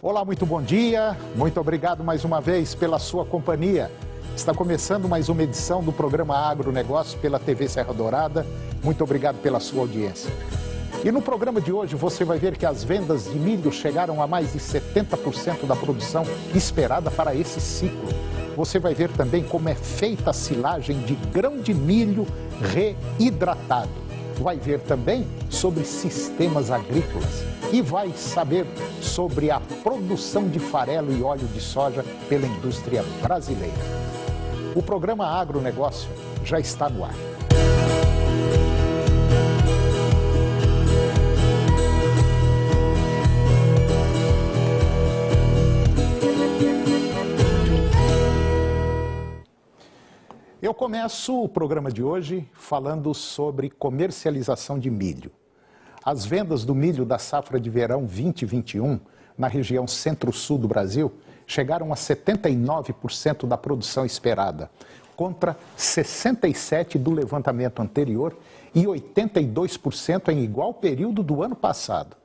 Olá, muito bom dia, muito obrigado mais uma vez pela sua companhia. Está começando mais uma edição do programa Agronegócio pela TV Serra Dourada. Muito obrigado pela sua audiência. E no programa de hoje você vai ver que as vendas de milho chegaram a mais de 70% da produção esperada para esse ciclo. Você vai ver também como é feita a silagem de grão de milho reidratado. Vai ver também sobre sistemas agrícolas e vai saber sobre a produção de farelo e óleo de soja pela indústria brasileira. O programa Agronegócio já está no ar. Eu começo o programa de hoje falando sobre comercialização de milho. As vendas do milho da safra de verão 2021 na região centro-sul do Brasil chegaram a 79% da produção esperada, contra 67% do levantamento anterior e 82% em igual período do ano passado.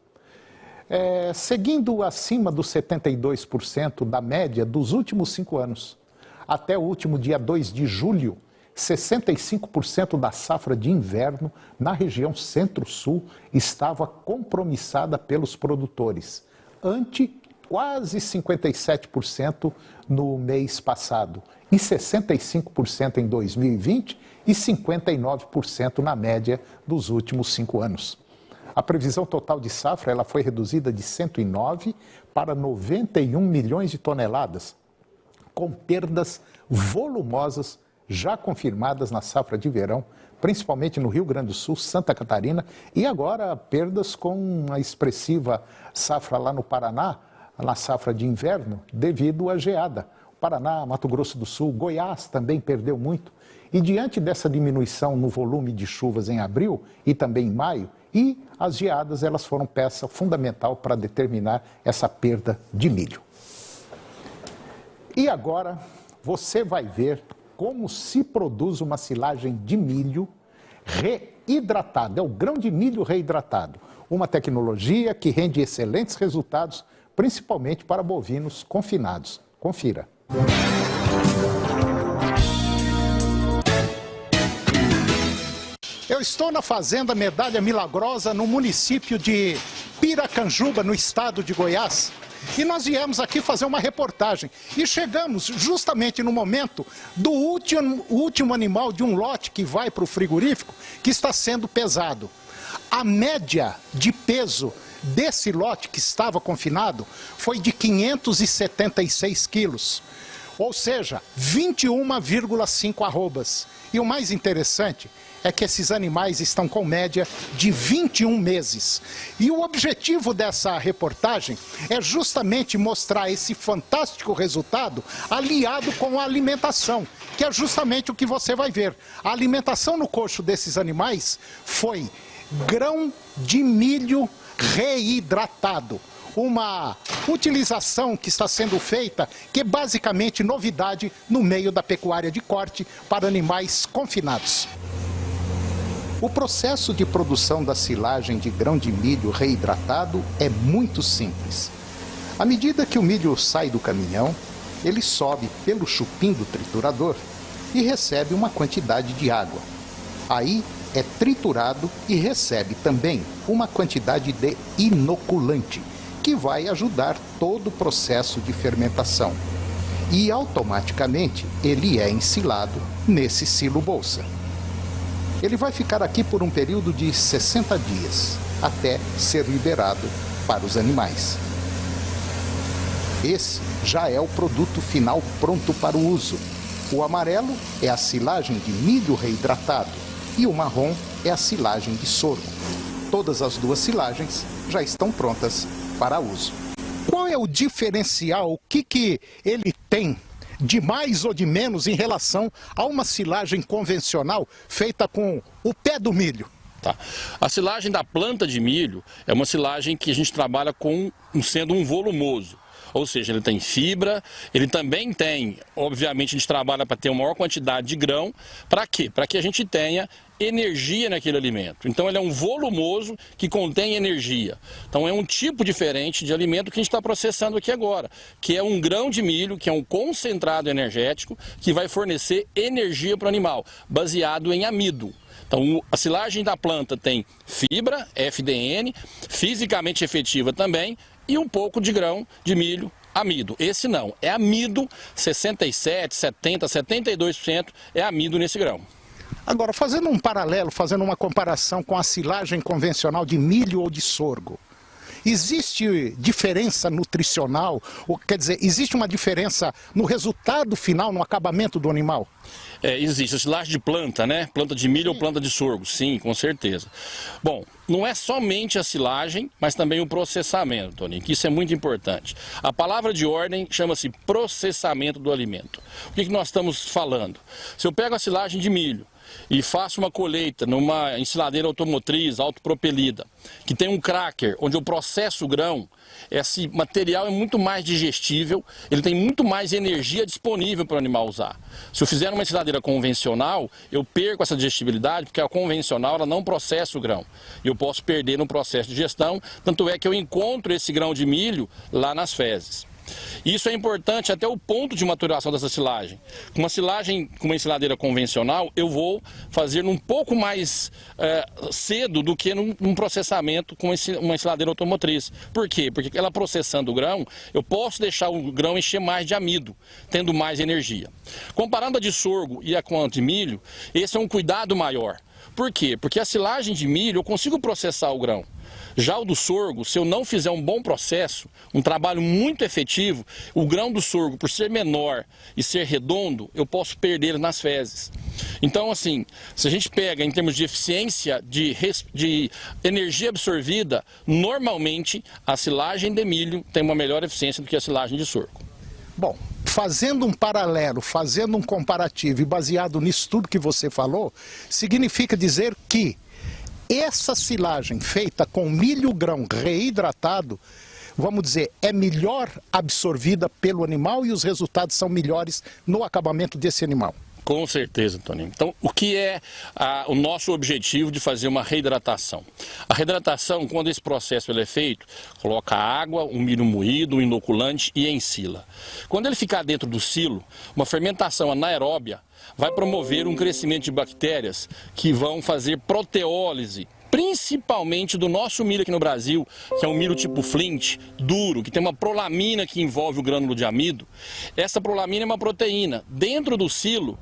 Seguindo acima dos 72% da média dos últimos 5 anos. Até o último dia 2 de julho, 65% da safra de inverno na região centro-sul estava compromissada pelos produtores, ante quase 57% no mês passado, e 65% em 2020 e 59% na média dos últimos 5 anos. A previsão total de safra ela foi reduzida de 109 para 91 milhões de toneladas, com perdas volumosas já confirmadas na safra de verão, principalmente no Rio Grande do Sul, Santa Catarina, e agora perdas com uma expressiva safra lá no Paraná, na safra de inverno, devido à geada. Paraná, Mato Grosso do Sul, Goiás também perdeu muito. E diante dessa diminuição no volume de chuvas em abril e também em maio, e as geadas elas foram peça fundamental para determinar essa perda de milho. E agora você vai ver como se produz uma silagem de milho reidratado. É o grão de milho reidratado. Uma tecnologia que rende excelentes resultados, principalmente para bovinos confinados. Confira. Eu estou na Fazenda Medalha Milagrosa, no município de Piracanjuba, no estado de Goiás. E nós viemos aqui fazer uma reportagem e chegamos justamente no momento do último animal de um lote que vai para o frigorífico, que está sendo pesado. A média de peso desse lote que estava confinado foi de 576 quilos, ou seja, 21,5 arrobas. E o mais interessante é que esses animais estão com média de 21 meses. E o objetivo dessa reportagem é justamente mostrar esse fantástico resultado aliado com a alimentação, que é justamente o que você vai ver. A alimentação no coxo desses animais foi grão de milho reidratado. Uma utilização que está sendo feita, que é basicamente novidade no meio da pecuária de corte para animais confinados. O processo de produção da silagem de grão de milho reidratado é muito simples. À medida que o milho sai do caminhão, ele sobe pelo chupim do triturador e recebe uma quantidade de água. Aí é triturado e recebe também uma quantidade de inoculante, que vai ajudar todo o processo de fermentação. E automaticamente ele é ensilado nesse silo bolsa. Ele vai ficar aqui por um período de 60 dias, até ser liberado para os animais. Esse já é o produto final pronto para o uso. O amarelo é a silagem de milho reidratado e o marrom é a silagem de sorgo. Todas as duas silagens já estão prontas para uso. Qual é o diferencial? O que ele tem de mais ou de menos em relação a uma silagem convencional feita com o pé do milho? Tá. A silagem da planta de milho é uma silagem que a gente trabalha sendo um volumoso. Ou seja, ele tem fibra, ele também tem, obviamente a gente trabalha para ter uma maior quantidade de grão. Para quê? Para que a gente tenha energia naquele alimento. Então ele é um volumoso que contém energia. Então é um tipo diferente de alimento que a gente está processando aqui agora, que é um grão de milho, que é um concentrado energético, que vai fornecer energia para o animal, baseado em amido. Então, a silagem da planta tem fibra, FDN, fisicamente efetiva também, e um pouco de grão de milho, amido. Esse não, é amido, 67, 70, 72% é amido nesse grão. Agora, fazendo um paralelo, fazendo uma comparação com a silagem convencional de milho ou de sorgo, existe diferença nutricional, ou quer dizer, existe uma diferença no resultado final, no acabamento do animal? Existe a silagem de planta, né? Planta de milho ou planta de sorgo, sim, com certeza. Bom, não é somente a silagem, mas também o processamento, Toninho, que isso é muito importante. A palavra de ordem chama-se processamento do alimento. O que nós estamos falando? Se eu pego a silagem de milho e faço uma colheita numa ensiladeira automotriz autopropelida, que tem um cracker onde eu processo o grão, esse material é muito mais digestível, ele tem muito mais energia disponível para o animal usar. Se eu fizer uma ensiladeira convencional, eu perco essa digestibilidade, porque a convencional ela não processa o grão. E eu posso perder no processo de digestão, tanto é que eu encontro esse grão de milho lá nas fezes. Isso é importante até o ponto de maturação dessa silagem. Com uma silagem, com uma ensiladeira convencional, eu vou fazer um pouco mais cedo do que num processamento com uma ensiladeira automotriz. Por quê? Porque ela processando o grão, eu posso deixar o grão encher mais de amido, tendo mais energia. Comparando a de sorgo e a com a de milho, esse é um cuidado maior. Por quê? Porque a silagem de milho eu consigo processar o grão. Já o do sorgo, se eu não fizer um bom processo, um trabalho muito efetivo, o grão do sorgo, por ser menor e ser redondo, eu posso perder nas fezes. Então, assim, se a gente pega em termos de eficiência de energia absorvida, normalmente a silagem de milho tem uma melhor eficiência do que a silagem de sorgo. Bom, fazendo um paralelo, fazendo um comparativo e baseado nisso tudo que você falou, significa dizer que essa silagem feita com milho grão reidratado, vamos dizer, é melhor absorvida pelo animal e os resultados são melhores no acabamento desse animal. Com certeza, Toninho. Então, o que é o nosso objetivo de fazer uma reidratação? A reidratação, quando esse processo ele é feito, coloca água, um milho moído, um inoculante e ensila. Quando ele ficar dentro do silo, uma fermentação anaeróbia vai promover um crescimento de bactérias que vão fazer proteólise, principalmente do nosso milho aqui no Brasil, que é um milho tipo Flint, duro, que tem uma prolamina que envolve o grânulo de amido. Essa prolamina é uma proteína. Dentro do silo,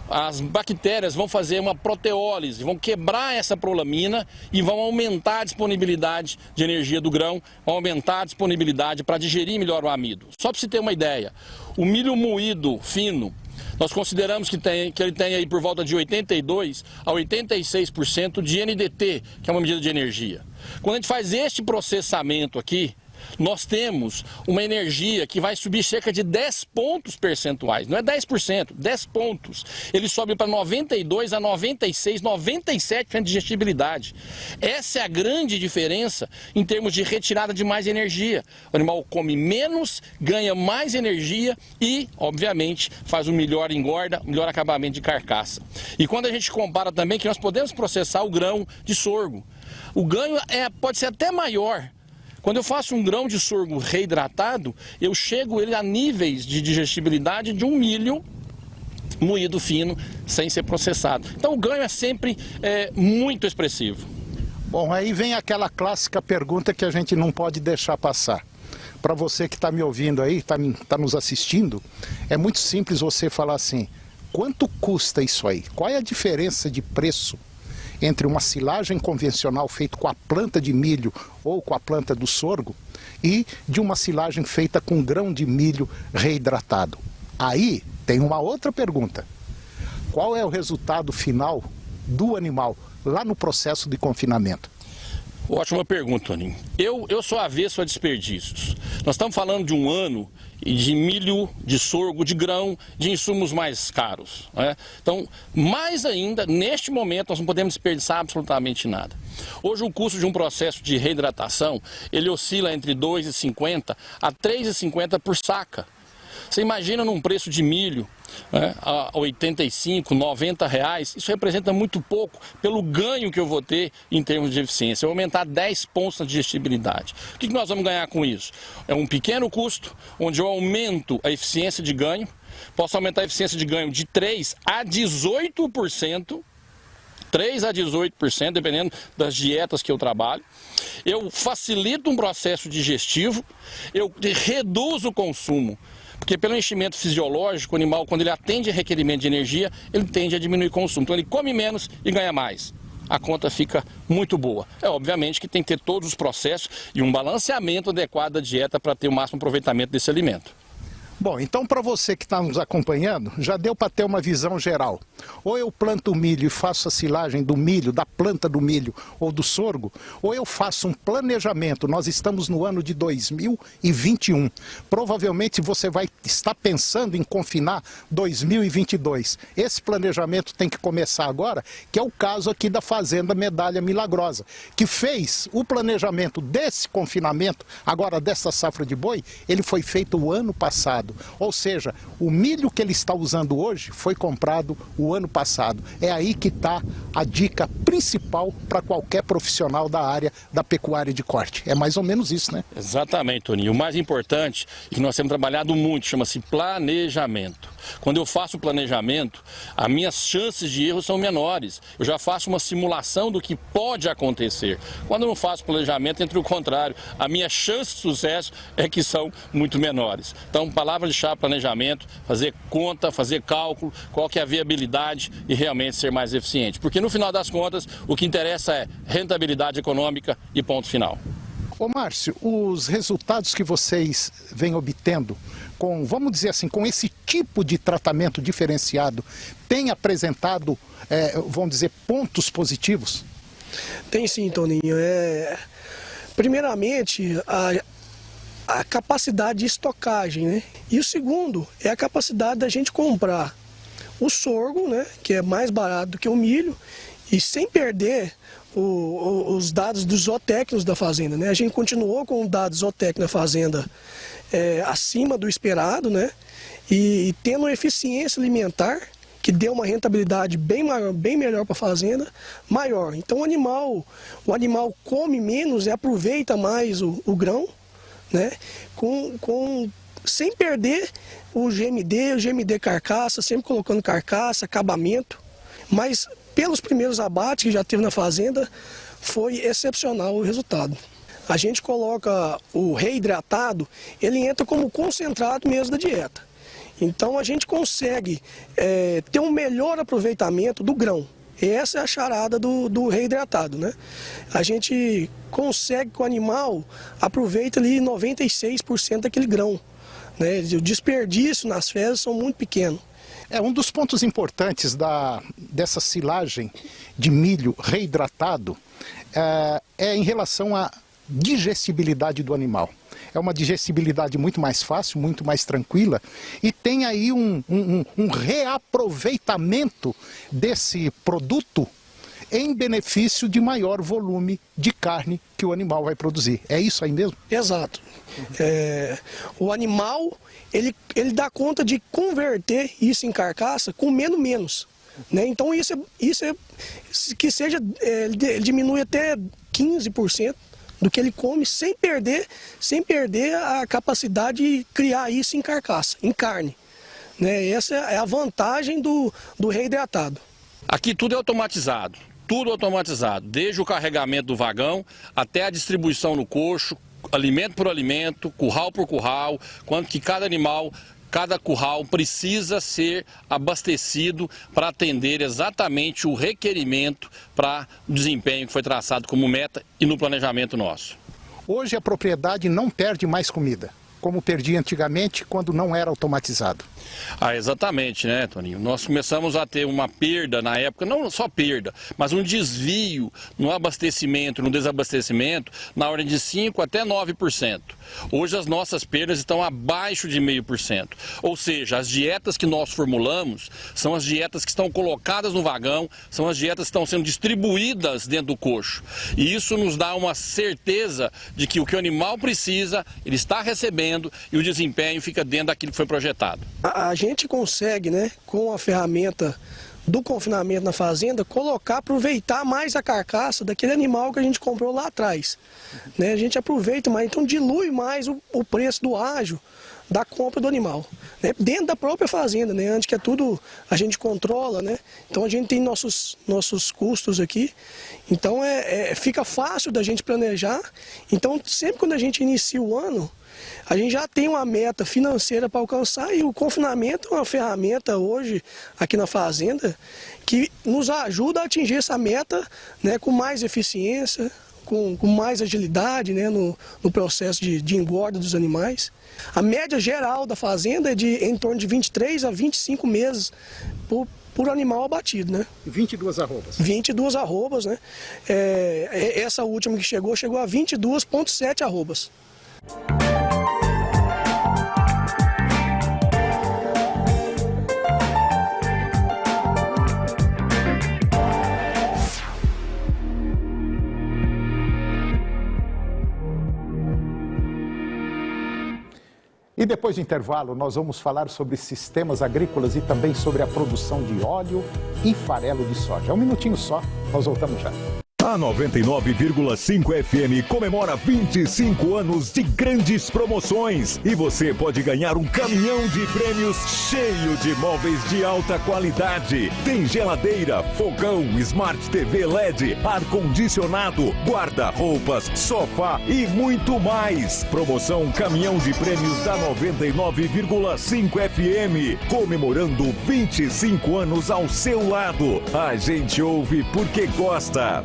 as bactérias vão fazer uma proteólise, vão quebrar essa prolamina e vão aumentar a disponibilidade de energia do grão, vão aumentar a disponibilidade para digerir melhor o amido. Só para você ter uma ideia, o milho moído fino, nós consideramos que ele tem aí por volta de 82% a 86% de NDT, que é uma medida de energia. Quando a gente faz este processamento aqui, nós temos uma energia que vai subir cerca de 10 pontos percentuais, não é 10%, 10 pontos. Ele sobe para 92 a 96, 97% de digestibilidade. Essa é a grande diferença em termos de retirada de mais energia. O animal come menos, ganha mais energia e, obviamente, faz um melhor engorda, melhor acabamento de carcaça. E quando a gente compara também que nós podemos processar o grão de sorgo, o ganho pode ser até maior. Quando eu faço um grão de sorgo reidratado, eu chego ele a níveis de digestibilidade de um milho moído fino, sem ser processado. Então o ganho é sempre muito expressivo. Bom, aí vem aquela clássica pergunta que a gente não pode deixar passar. Para você que está me ouvindo aí, está nos assistindo, é muito simples você falar assim, quanto custa isso aí? Qual é a diferença de preço entre uma silagem convencional feita com a planta de milho ou com a planta do sorgo e de uma silagem feita com grão de milho reidratado? Aí tem uma outra pergunta. Qual é o resultado final do animal lá no processo de confinamento? Ótima pergunta, Toninho. Eu sou avesso a desperdícios. Nós estamos falando de um ano de milho, de sorgo, de grão, de insumos mais caros, né? Então, mais ainda, neste momento, nós não podemos desperdiçar absolutamente nada. Hoje, o custo de um processo de reidratação, ele oscila entre R$ 2,50 a R$ 3,50 por saca. Você imagina num preço de milho, né, a 85, 90 reais, isso representa muito pouco pelo ganho que eu vou ter em termos de eficiência. Eu vou aumentar 10 pontos na digestibilidade. O que nós vamos ganhar com isso? É um pequeno custo, onde eu aumento a eficiência de ganho, posso aumentar a eficiência de ganho de 3 a 18%, 3 a 18%, dependendo das dietas que eu trabalho. Eu facilito um processo digestivo, eu reduzo o consumo, porque pelo enchimento fisiológico, o animal, quando ele atende a requerimento de energia, ele tende a diminuir o consumo. Então ele come menos e ganha mais. A conta fica muito boa. É obviamente que tem que ter todos os processos e um balanceamento adequado da dieta para ter o máximo aproveitamento desse alimento. Bom, então para você que está nos acompanhando, já deu para ter uma visão geral. Ou eu planto o milho e faço a silagem do milho, da planta do milho ou do sorgo, ou eu faço um planejamento. Nós estamos no ano de 2021. Provavelmente você vai estar pensando em confinar 2022. Esse planejamento tem que começar agora, que é o caso aqui da Fazenda Medalha Milagrosa, que fez o planejamento desse confinamento, agora dessa safra de boi, ele foi feito o ano passado. Ou seja, o milho que ele está usando hoje foi comprado o ano passado. É aí que está a dica principal para qualquer profissional da área da pecuária de corte. É mais ou menos isso, né? Exatamente, Toninho. O mais importante, e que nós temos trabalhado muito, chama-se planejamento. Quando eu faço o planejamento, as minhas chances de erro são menores. Eu já faço uma simulação do que pode acontecer. Quando eu não faço planejamento, entre o contrário, a minha chance de sucesso é que são muito menores. Então, palavra-chave, planejamento, fazer conta, fazer cálculo, qual que é a viabilidade e realmente ser mais eficiente. Porque no final das contas, o que interessa é rentabilidade econômica e ponto final. Ô Márcio, os resultados que vocês vêm obtendo com, vamos dizer assim, com esse tipo de tratamento diferenciado, tem apresentado, vamos dizer, pontos positivos? Tem sim, Toninho. Primeiramente, a capacidade de estocagem, né? E o segundo é a capacidade da gente comprar o sorgo, né? Que é mais barato do que o milho, e sem perder os dados dos zootécnicos da fazenda, né? A gente continuou com o dado zootécnico da fazenda acima do esperado, né? E tendo eficiência alimentar, que deu uma rentabilidade bem maior, bem melhor para a fazenda, maior. Então o animal come menos e aproveita mais o grão, né? Sem perder o GMD carcaça, sempre colocando carcaça, acabamento, mas pelos primeiros abates que já teve na fazenda, foi excepcional o resultado. A gente coloca o reidratado, ele entra como concentrado mesmo da dieta. Então a gente consegue ter um melhor aproveitamento do grão. E essa é a charada do reidratado, né? A gente consegue que o animal aproveite ali 96% daquele grão, né? O desperdício nas fezes são muito pequenos. Um dos pontos importantes dessa silagem de milho reidratado é em relação à digestibilidade do animal. É uma digestibilidade muito mais fácil, muito mais tranquila, e tem aí um reaproveitamento desse produto em benefício de maior volume de carne que o animal vai produzir. É isso aí mesmo? Exato. O animal, ele dá conta de converter isso em carcaça comendo menos, né? Então isso que seja, ele diminui até 15% do que ele come sem perder a capacidade de criar isso em carcaça, em carne, né? Essa é a vantagem do reidratado. Aqui tudo é automatizado, desde o carregamento do vagão até a distribuição no coxo, alimento por alimento, curral por curral, quanto que cada animal, cada curral precisa ser abastecido para atender exatamente o requerimento para o desempenho que foi traçado como meta e no planejamento nosso. Hoje a propriedade não perde mais comida, como perdia antigamente quando não era automatizado. Exatamente, né, Toninho? Nós começamos a ter uma perda na época, não só perda, mas um desvio no abastecimento, no desabastecimento, na ordem de 5% até 9%. Hoje as nossas perdas estão abaixo de 0,5%. Ou seja, as dietas que nós formulamos são as dietas que estão colocadas no vagão, são as dietas que estão sendo distribuídas dentro do coxo. E isso nos dá uma certeza de que o que o animal precisa, ele está recebendo, correndo e o desempenho fica dentro daquilo que foi projetado. A gente consegue, né, com a ferramenta do confinamento na fazenda, aproveitar mais a carcaça daquele animal que a gente comprou lá atrás. Né? A gente aproveita mais, então dilui mais o preço do ágio da compra do animal, né? Dentro da própria fazenda, né? Antes que é tudo a gente controla, né? Então a gente tem nossos custos aqui, então fica fácil da gente planejar. Então sempre quando a gente inicia o ano, a gente já tem uma meta financeira para alcançar e o confinamento é uma ferramenta hoje aqui na fazenda que nos ajuda a atingir essa meta, né, com mais eficiência, com mais agilidade, né, no processo de engorda dos animais. A média geral da fazenda é de em torno de 23 a 25 meses por animal abatido, né? 22 arrobas. 22 arrobas, né? Essa última que chegou a 22,7 arrobas. E depois do intervalo, nós vamos falar sobre sistemas agrícolas e também sobre a produção de óleo e farelo de soja. Um minutinho só, nós voltamos já. A 99,5 FM comemora 25 anos de grandes promoções e você pode ganhar um caminhão de prêmios cheio de móveis de alta qualidade. Tem geladeira, fogão, Smart TV LED, ar-condicionado, guarda-roupas, sofá e muito mais. Promoção Caminhão de Prêmios da 99,5 FM, comemorando 25 anos ao seu lado. A gente ouve porque gosta.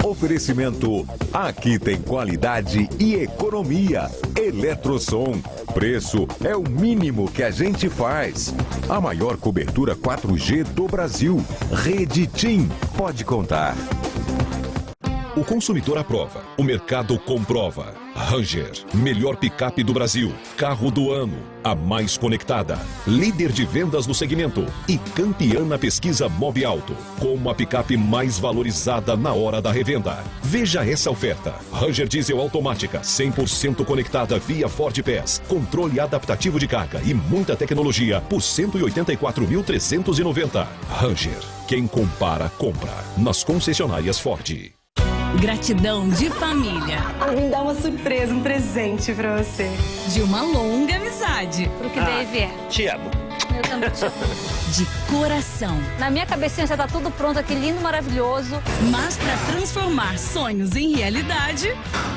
Oferecimento, aqui tem qualidade e economia. Eletrosom, preço é o mínimo que a gente faz. A maior cobertura 4G do Brasil. Rede TIM, pode contar. O consumidor aprova, o mercado comprova. Ranger, melhor picape do Brasil, carro do ano, a mais conectada, líder de vendas no segmento e campeã na pesquisa Mobiauto, com uma picape mais valorizada na hora da revenda. Veja essa oferta. Ranger Diesel automática, 100% conectada via Ford Pass, controle adaptativo de carga e muita tecnologia por R$ 184.390. Ranger, quem compara, compra. Nas concessionárias Ford. Gratidão de família. Eu vim dar uma surpresa, um presente pra você. De uma longa amizade. Pro que Dave é. Te amo. Eu também te amo. De coração. Na minha cabecinha já tá tudo pronto aqui, lindo, maravilhoso. Mas para transformar sonhos em realidade,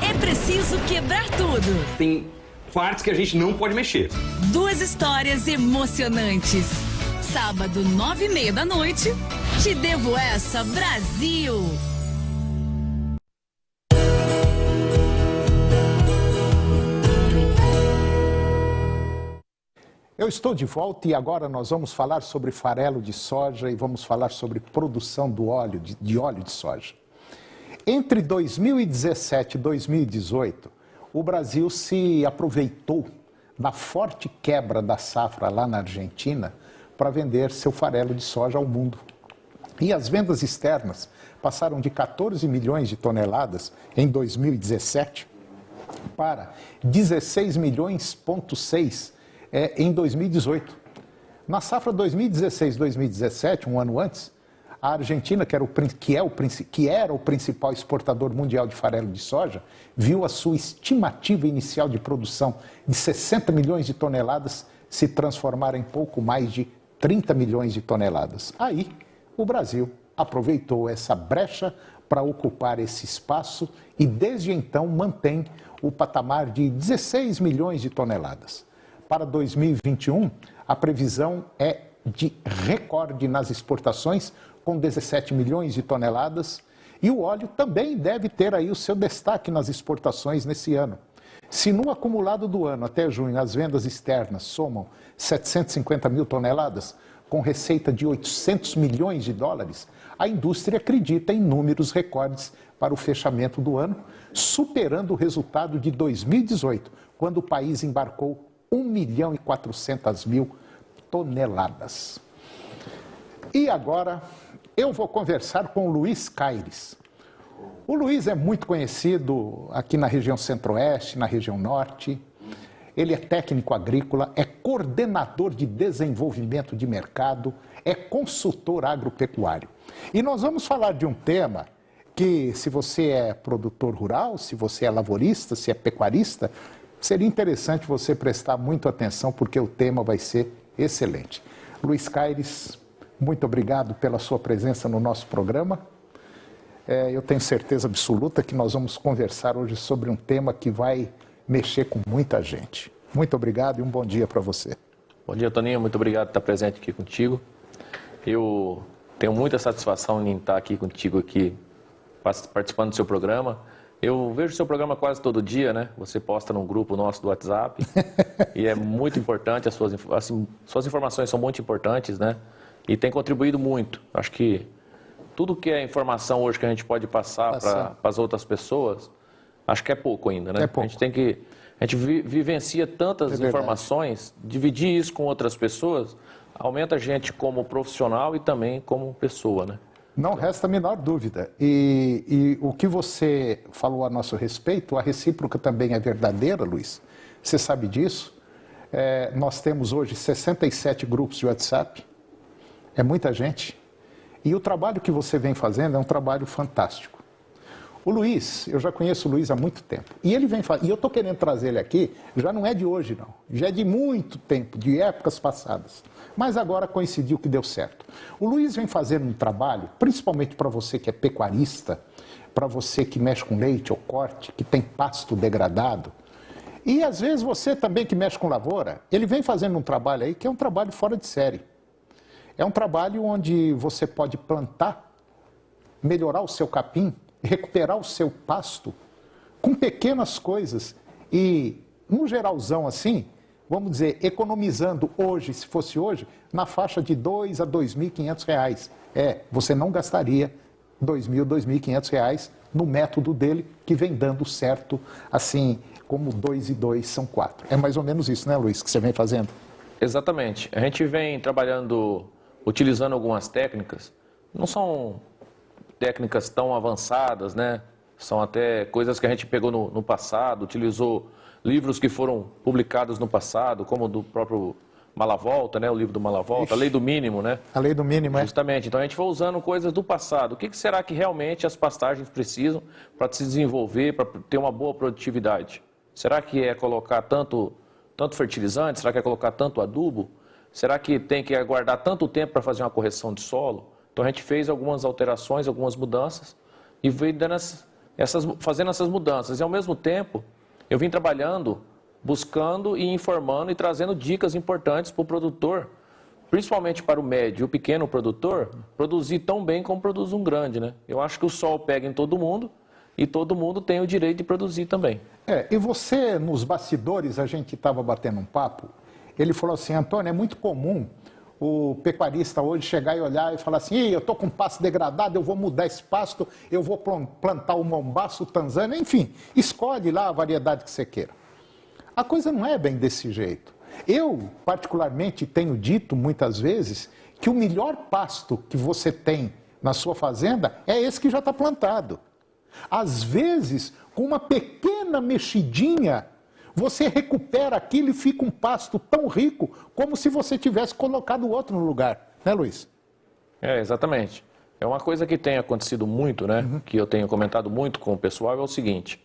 é preciso quebrar tudo. Tem partes que a gente não pode mexer. 2 histórias emocionantes. Sábado, 9h30 da noite. Te devo essa, Brasil. Eu estou de volta e agora nós vamos falar sobre farelo de soja e vamos falar sobre produção do óleo, de óleo de soja. Entre 2017 e 2018, o Brasil se aproveitou da forte quebra da safra lá na Argentina para vender seu farelo de soja ao mundo. E as vendas externas passaram de 14 milhões de toneladas em 2017 para 16,6 milhões em 2018. Na safra 2016-2017, um ano antes, a Argentina, que era o principal exportador mundial de farelo de soja, viu a sua estimativa inicial de produção de 60 milhões de toneladas se transformar em pouco mais de 30 milhões de toneladas. Aí, o Brasil aproveitou essa brecha para ocupar esse espaço e, desde então, mantém o patamar de 16 milhões de toneladas. Para 2021, a previsão é de recorde nas exportações, com 17 milhões de toneladas, e o óleo também deve ter aí o seu destaque nas exportações nesse ano. Se no acumulado do ano até junho as vendas externas somam 750 mil toneladas, com receita de 800 milhões de dólares, a indústria acredita em números recordes para o fechamento do ano, superando o resultado de 2018, quando o país embarcou 1.400.000 toneladas. E agora eu vou conversar com o Luiz Caires. O Luiz é muito conhecido aqui na região centro-oeste, na região norte. ele é técnico agrícola, é coordenador de desenvolvimento de mercado, é consultor agropecuário. E nós vamos falar de um tema que, se você é produtor rural, se você é lavorista, se é pecuarista, seria interessante você prestar muita atenção, porque o tema vai ser excelente. Luiz Caires, muito obrigado pela sua presença no nosso programa. Eu tenho certeza absoluta que nós vamos conversar hoje sobre um tema que vai mexer com muita gente. Muito obrigado e um bom dia para você. Bom dia, Toninho. Muito obrigado por estar presente aqui contigo. Eu tenho muita satisfação em estar aqui contigo, aqui, participando do seu programa. Eu vejo o seu programa quase todo dia, né? Você posta num grupo nosso do WhatsApp e é muito importante, as suas informações são muito importantes, né? E tem contribuído muito. Acho que tudo que é informação hoje que a gente pode passar para as outras pessoas, acho que é pouco ainda, né? É pouco. A gente vivencia tantas informações, dividir isso com outras pessoas, aumenta a gente como profissional e também como pessoa, né? Não resta a menor dúvida. E o que você falou a nosso respeito, a recíproca também é verdadeira, Luiz. Você sabe disso. Nós temos hoje 67 grupos de WhatsApp. É muita gente. E o trabalho que você vem fazendo é um trabalho fantástico. O Luiz, eu já conheço o Luiz há muito tempo. E ele vem e eu estou querendo trazer ele aqui, já não é de hoje não, já é de muito tempo, de épocas passadas. Mas agora coincidiu que deu certo. O Luiz vem fazendo um trabalho, principalmente para você que é pecuarista, para você que mexe com leite ou corte, que tem pasto degradado. E às vezes você também que mexe com lavoura, ele vem fazendo um trabalho aí que é um trabalho fora de série. É um trabalho onde você pode plantar, melhorar o seu capim, recuperar o seu pasto com pequenas coisas e, no geralzão assim, vamos dizer, economizando hoje, se fosse hoje, na faixa de R$2.000 a R$2.500. Você não gastaria R$2.000, R$2.500 no método dele, que vem dando certo, assim, como 2 e 2 são 4. É mais ou menos isso, né, Luiz, que você vem fazendo? Exatamente. A gente vem trabalhando, utilizando algumas técnicas, não são técnicas tão avançadas, né? São até coisas que a gente pegou no passado, utilizou livros que foram publicados no passado, como do próprio Malavolta, né? O livro do Malavolta, a Lei do Mínimo, né? A Lei do Mínimo, Justamente. Então a gente foi usando coisas do passado. O que será que realmente as pastagens precisam para se desenvolver, para ter uma boa produtividade? Será que é colocar tanto fertilizante? Será que é colocar tanto adubo? Será que tem que aguardar tanto tempo para fazer uma correção de solo? Então a gente fez algumas alterações, algumas mudanças e veio fazendo essas mudanças. E ao mesmo tempo, eu vim trabalhando, buscando e informando e trazendo dicas importantes para o produtor, principalmente para o médio e o pequeno produtor, produzir tão bem como produz um grande, né? Eu acho que o sol pega em todo mundo e todo mundo tem o direito de produzir também. E você, nos bastidores, a gente estava batendo um papo, ele falou assim, Antônio, é muito comum o pecuarista hoje chegar e olhar e falar assim, eu estou com pasto degradado, eu vou mudar esse pasto, eu vou plantar o mombaço, o tanzânia, enfim, escolhe lá a variedade que você queira. A coisa não é bem desse jeito. Eu, particularmente, tenho dito muitas vezes que o melhor pasto que você tem na sua fazenda é esse que já está plantado. Às vezes, com uma pequena mexidinha, você recupera aquilo e fica um pasto tão rico como se você tivesse colocado o outro no lugar. Né, Luiz? Exatamente. É uma coisa que tem acontecido muito, né? Que eu tenho comentado muito com o pessoal, é o seguinte.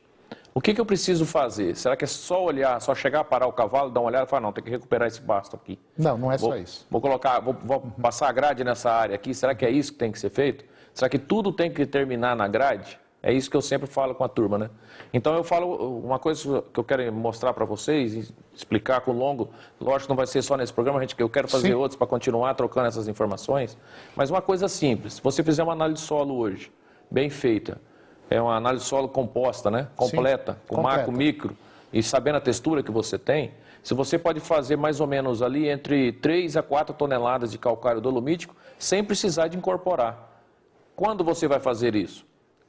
O que eu preciso fazer? Será que é só olhar, só chegar, parar o cavalo, dar uma olhada e falar, não, tem que recuperar esse pasto aqui? Não, não é só isso. Vou passar a grade nessa área aqui, será que é isso que tem que ser feito? Será que tudo tem que terminar na grade? É isso que eu sempre falo com a turma, né? Então eu falo uma coisa que eu quero mostrar para vocês e explicar com longo. Lógico que não vai ser só nesse programa, eu quero fazer outros para continuar trocando essas informações. Mas uma coisa simples, se você fizer uma análise de solo hoje, bem feita, é uma análise de solo composta, né? Completa, com macro, micro, e sabendo a textura que você tem, se você pode fazer mais ou menos ali entre 3 a 4 toneladas de calcário dolomítico, sem precisar de incorporar. Quando você vai fazer isso?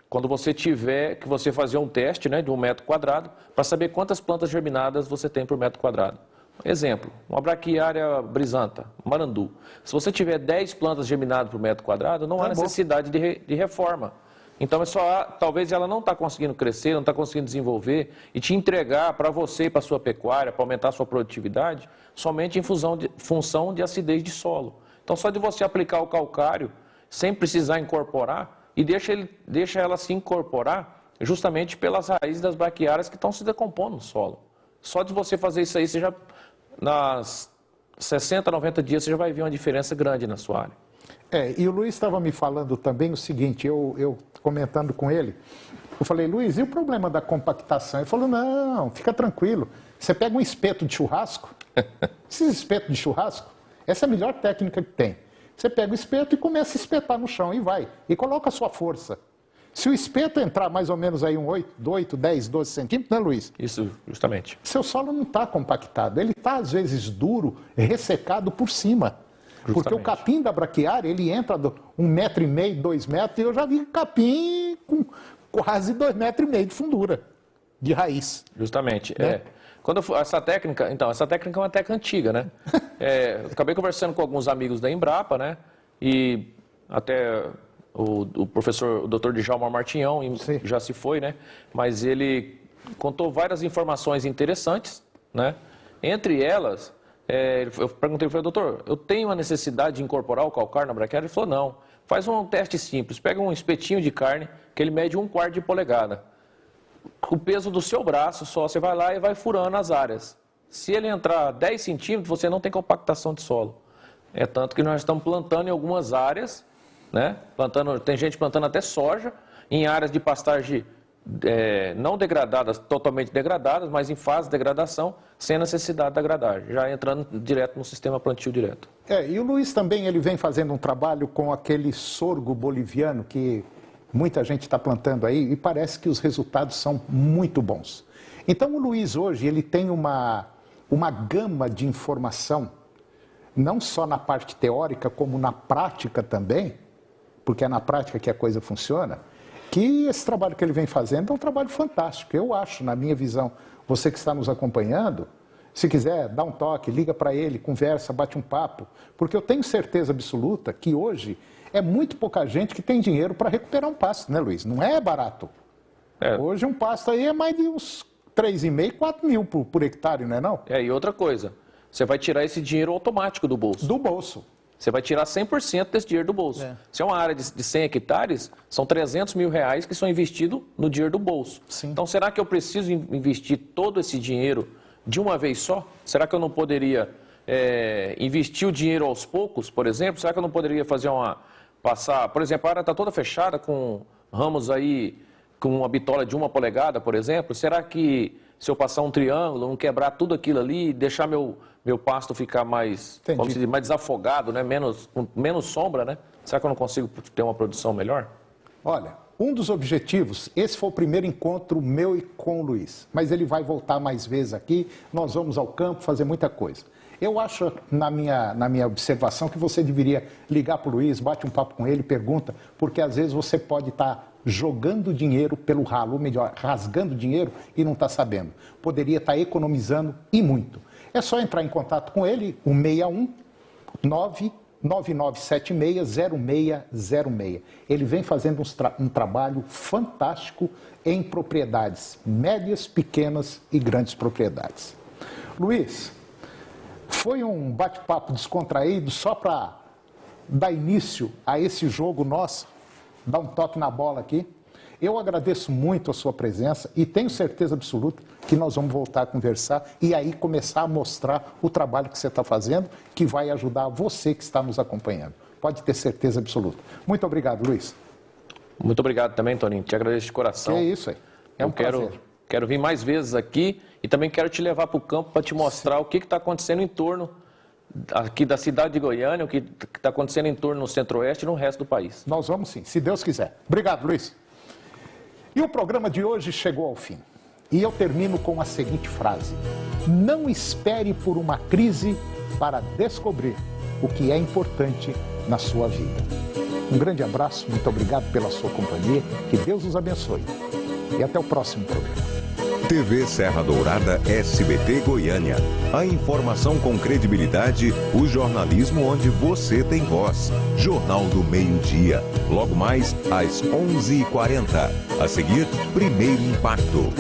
Quando você tiver que você fazer um teste, né, de 1 metro quadrado, para saber quantas plantas germinadas você tem por metro quadrado. Exemplo, uma braquiária brisanta, marandu. Se você tiver 10 plantas germinadas por metro quadrado, não há necessidade de reforma. Então, talvez ela não está conseguindo crescer, não está conseguindo desenvolver e te entregar para você e para a sua pecuária, para aumentar a sua produtividade, somente em função de acidez de solo. Então, só de você aplicar o calcário, sem precisar incorporar, e deixa ela se incorporar justamente pelas raízes das braquiárias que estão se decompondo no solo. Só de você fazer isso aí, você já, nas 60, 90 dias, você já vai ver uma diferença grande na sua área. E o Luiz estava me falando também o seguinte, eu comentando com ele, eu falei, Luiz, e o problema da compactação? Ele falou, não, fica tranquilo, você pega um espeto de churrasco, esses espetos de churrasco, essa é a melhor técnica que tem. Você pega o espeto e começa a espetar no chão e vai, e coloca a sua força. Se o espeto entrar mais ou menos aí 8, 10, 12 centímetros, né, Luiz? Isso, justamente. Seu solo não está compactado, ele está às vezes duro, ressecado por cima. Justamente. Porque o capim da braquiária, ele entra 1,5 metro, 2 metros, e eu já vi capim com quase 2,5 metros de fundura, de raiz. Justamente, né? Essa técnica é uma técnica antiga, né? Eu acabei conversando com alguns amigos da Embrapa, né? E até o professor, o doutor Djalma Martinhão, já se foi, né? Mas ele contou várias informações interessantes, né? Entre elas, eu perguntei, doutor, eu tenho a necessidade de incorporar o calcário na braquiária? Ele falou, não. Faz um teste simples, pega um espetinho de carne, que ele mede 1/4 de polegada. O peso do seu braço só, você vai lá e vai furando as áreas. Se ele entrar 10 centímetros, você não tem compactação de solo. É tanto que nós estamos plantando em algumas áreas, né? Tem gente plantando até soja, em áreas de pastagem não degradadas, totalmente degradadas, mas em fase de degradação, sem necessidade da gradagem, já entrando direto no sistema plantio direto. E o Luiz também, ele vem fazendo um trabalho com aquele sorgo boliviano que muita gente está plantando aí e parece que os resultados são muito bons. Então o Luiz hoje, ele tem uma gama de informação, não só na parte teórica, como na prática também, porque é na prática que a coisa funciona, que esse trabalho que ele vem fazendo é um trabalho fantástico. Eu acho, na minha visão, você que está nos acompanhando, se quiser, dá um toque, liga para ele, conversa, bate um papo, porque eu tenho certeza absoluta que hoje é muito pouca gente que tem dinheiro para recuperar um pasto, né, Luiz? Não é barato. Hoje um pasto aí é mais de uns 3,5, 4 mil por hectare, não é não? E outra coisa, você vai tirar esse dinheiro automático do bolso. Do bolso. Você vai tirar 100% desse dinheiro do bolso. Se é uma área de 100 hectares, são 300 mil reais que são investidos no dinheiro do bolso. Sim. Então, será que eu preciso investir todo esse dinheiro de uma vez só? Será que eu não poderia investir o dinheiro aos poucos, por exemplo? Será que eu não poderia fazer por exemplo, a área está toda fechada com ramos aí, com uma bitola de 1 polegada, por exemplo? Será que se eu passar um triângulo, não quebrar tudo aquilo ali, deixar meu pasto ficar mais, vamos dizer, mais desafogado, né? Com menos sombra, né? Será que eu não consigo ter uma produção melhor? Olha, um dos objetivos, esse foi o primeiro encontro meu e com o Luiz, mas ele vai voltar mais vezes aqui, nós vamos ao campo fazer muita coisa. Eu acho, na minha observação, que você deveria ligar para o Luiz, bate um papo com ele, pergunta, porque às vezes você pode estar jogando dinheiro pelo ralo, ou melhor, rasgando dinheiro e não está sabendo. Poderia estar economizando e muito. É só entrar em contato com ele, o 61 999760606. Ele vem fazendo um trabalho fantástico em propriedades médias, pequenas e grandes propriedades. Luiz, foi um bate-papo descontraído só para dar início a esse jogo nosso, dar um toque na bola aqui. Eu agradeço muito a sua presença e tenho certeza absoluta que nós vamos voltar a conversar e aí começar a mostrar o trabalho que você está fazendo, que vai ajudar você que está nos acompanhando. Pode ter certeza absoluta. Muito obrigado, Luiz. Muito obrigado também, Toninho. Te agradeço de coração. É isso aí. É um prazer. Quero vir mais vezes aqui e também quero te levar para o campo para te mostrar o que está acontecendo em torno aqui da cidade de Goiânia, o que está acontecendo em torno no Centro-Oeste e no resto do país. Nós vamos sim, se Deus quiser. Obrigado, Luiz. E o programa de hoje chegou ao fim. E eu termino com a seguinte frase: não espere por uma crise para descobrir o que é importante na sua vida. Um grande abraço, muito obrigado pela sua companhia, que Deus os abençoe. E até o próximo programa. TV Serra Dourada, SBT Goiânia. A informação com credibilidade, o jornalismo onde você tem voz. Jornal do Meio-Dia. Logo mais às 11h40. A seguir, Primeiro Impacto.